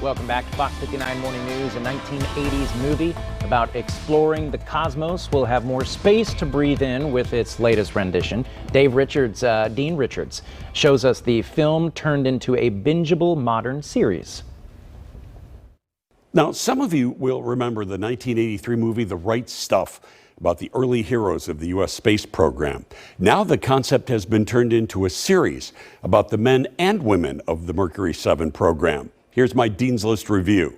Welcome back to Fox 59 Morning News. A 1980s movie about exploring the cosmos will have more space to breathe in with its latest rendition. Dean Richards shows us the film turned into a bingeable modern series. Now, some of you will remember the 1983 movie The Right Stuff, about the early heroes of the U.S. space program. Now the concept has been turned into a series about the men and women of the Mercury 7 program. Here's my Dean's List review.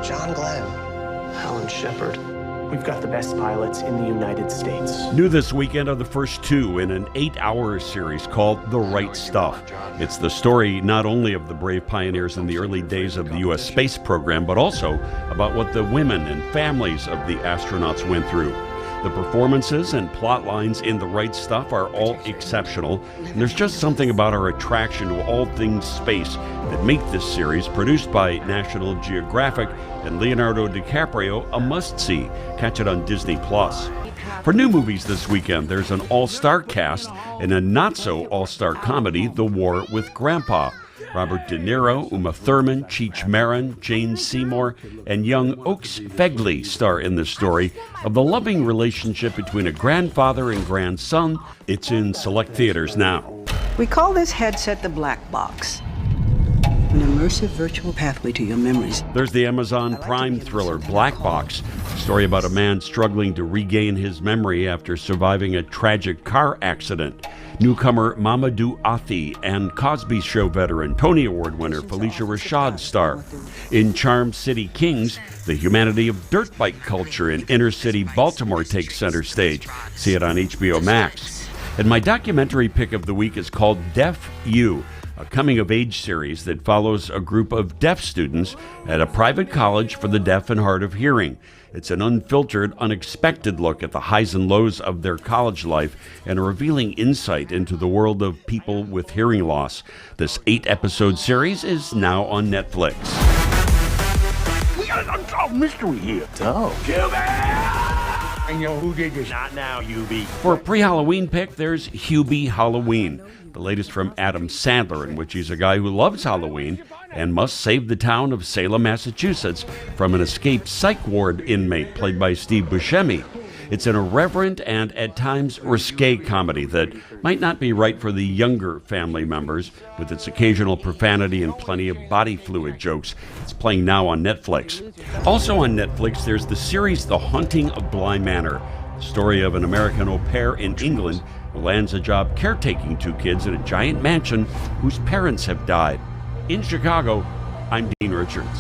John Glenn, Alan Shepard. We've got the best pilots in the United States. New this weekend are the first two in an 8-hour series called The Right Stuff. It's the story not only of the brave pioneers in the early days of the U.S. space program, but also about what the women and families of the astronauts went through. The performances and plot lines in The Right Stuff are all exceptional, and there's just something about our attraction to all things space that make this series, produced by National Geographic and Leonardo DiCaprio, a must-see. Catch it on Disney+. For new movies this weekend, there's an all-star cast and a not-so-all-star comedy, The War with Grandpa. Robert De Niro, Uma Thurman, Cheech Marin, Jane Seymour, and young Oaks Fegley star in the story of the loving relationship between a grandfather and grandson. It's in select theaters now. We call this headset the Black Box. An immersive virtual pathway to your memories. There's the Amazon Prime thriller Black Box, a story about a man struggling to regain his memory after surviving a tragic car accident. Newcomer Mamadou Athie and Cosby Show veteran, Tony Award winner Felicia Rashad star. In Charm City Kings, the humanity of dirt bike culture in inner city Baltimore takes center stage. See it on HBO Max. And my documentary pick of the week is called Deaf U, a coming-of-age series that follows a group of deaf students at a private college for the deaf and hard of hearing. It's an unfiltered, unexpected look at the highs and lows of their college life and a revealing insight into the world of people with hearing loss. This 8-episode series is now on Netflix. We got an unsolved mystery here. Oh. Hubie! And you know who did this? Not now, Hubie. For a pre-Halloween pick, there's Hubie Halloween, the latest from Adam Sandler, in which he's a guy who loves Halloween and must save the town of Salem, Massachusetts from an escaped psych ward inmate played by Steve Buscemi. It's an irreverent and at times risque comedy that might not be right for the younger family members, with its occasional profanity and plenty of body fluid jokes. It's playing now on Netflix. Also on Netflix, there's the series The Haunting of Bly Manor, the story of an American au pair in England who lands a job caretaking 2 kids in a giant mansion whose parents have died. In Chicago, I'm Dean Richards.